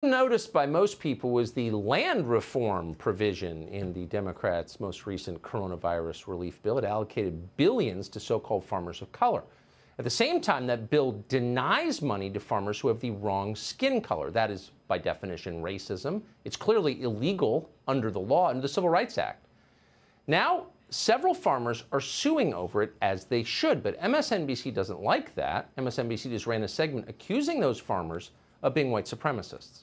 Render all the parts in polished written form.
Noticed by most people was the land reform provision in the Democrats' most recent coronavirus relief bill. It allocated billions to so-called farmers of color. At the same time, that bill denies money to farmers who have the wrong skin color. That is, by definition, racism. It's clearly illegal under the law, under the Civil Rights Act. Now, several farmers are suing over it, as they should, but MSNBC doesn't like that. MSNBC just ran a segment accusing those farmers of being white supremacists.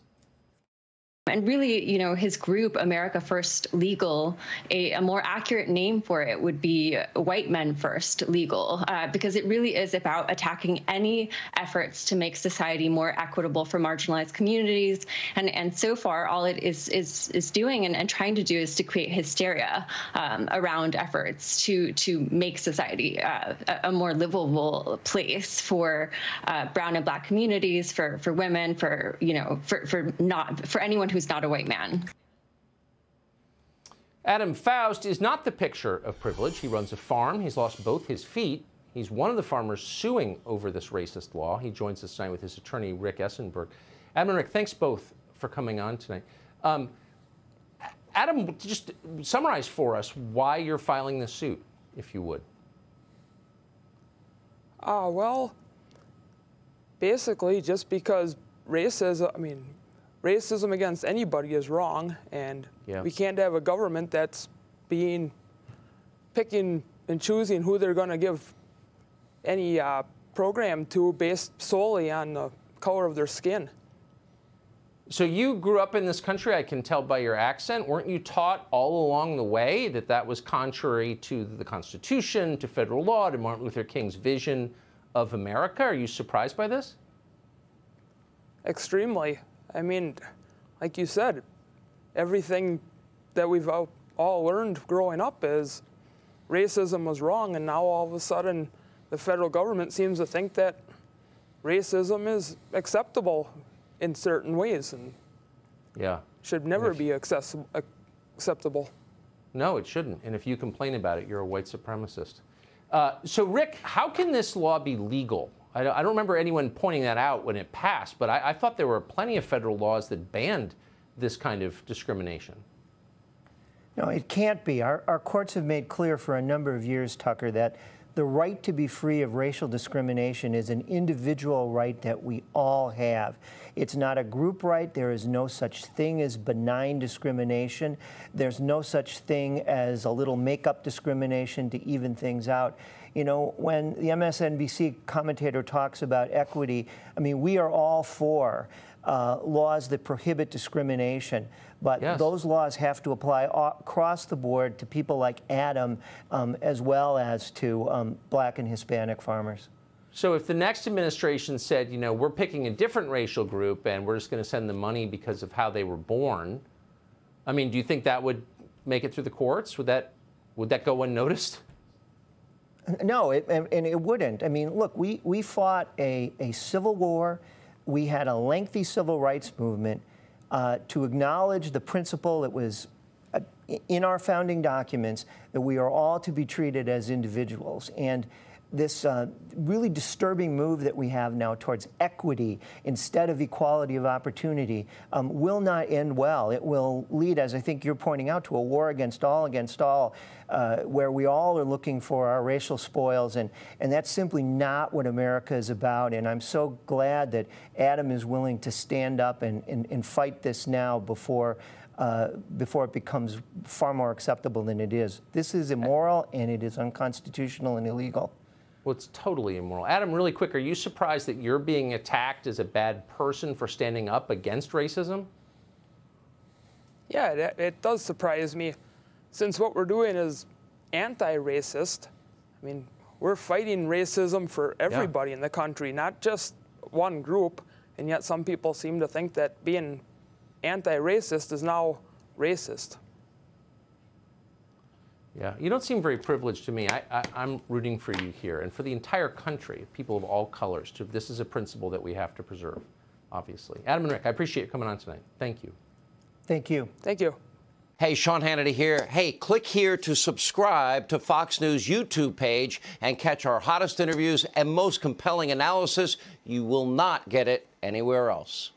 And really, you know, his group, America First Legal, a more accurate name for it would be White Men First Legal, because it really is about attacking any efforts to make society more equitable for marginalized communities. And so far, all it is doing and trying to do is to create hysteria around efforts to make society a more livable place for brown and black communities, for women, for anyone who's not a white man. Adam Faust is not the picture of privilege. He runs a farm. He's lost both his feet. He's one of the farmers suing over this racist law. He joins us tonight with his attorney, Rick Essenberg. Adam and Rick, thanks both for coming on tonight. Adam, just summarize for us why you're filing this suit, if you would. Well, basically just because racism against anybody is wrong, and we can't have a government that's picking and choosing who they're going to give any program to based solely on the color of their skin. So you grew up in this country, I can tell by your accent. Weren't you taught all along the way that that was contrary to the Constitution, to federal law, to Martin Luther King's vision of America? Are you surprised by this? Extremely. I mean, like you said, everything that we've all learned growing up is racism was wrong, and now all of a sudden the federal government seems to think that racism is acceptable in certain ways and should never be acceptable. No, it shouldn't. And if you complain about it, you're a white supremacist. So, Rick, how can this law be legal? I don't remember anyone pointing that out when it passed, but I thought there were plenty of federal laws that banned this kind of discrimination. No, it can't be. Our courts have made clear for a number of years, Tucker, that the right to be free of racial discrimination is an individual right that we all have. It's not a group right. There is no such thing as benign discrimination. There's no such thing as a little make-up discrimination to even things out. You know, when the MSNBC commentator talks about equity, I mean, we are all for laws that prohibit discrimination, but those laws have to apply across the board to people like Adam, as well as to black and Hispanic farmers. So if the next administration said, you know, we're picking a different racial group and we're just going to send them money because of how they were born, I mean, do you think that would make it through the courts? Would that go unnoticed? No, and it wouldn't. I mean, look, we fought a civil war. We had a lengthy civil rights movement to acknowledge the principle that was in our founding documents that we are all to be treated as individuals. And this really disturbing move that we have now towards equity instead of equality of opportunity will not end well. It will lead, as I think you're pointing out, to a war against all, where we all are looking for our racial spoils, and that's simply not what America is about. And I'm so glad that Adam is willing to stand up and fight this now before it becomes far more acceptable than it is. This is immoral, and it is unconstitutional and illegal. Well, it's totally immoral. Adam, really quick, are you surprised that you're being attacked as a bad person for standing up against racism? Yeah, it does surprise me. Since what we're doing is anti-racist, I mean, we're fighting racism for everybody in the country, not just one group, and yet some people seem to think that being anti-racist is now racist. Yeah, you don't seem very privileged to me. I'm rooting for you here and for the entire country, people of all colors. This is a principle that we have to preserve, obviously. Adam and Rick, I appreciate you coming on tonight. Thank you. Thank you. Thank you. Hey, Sean Hannity here. Hey, click here to subscribe to Fox News YouTube page and catch our hottest interviews and most compelling analysis. You will not get it anywhere else.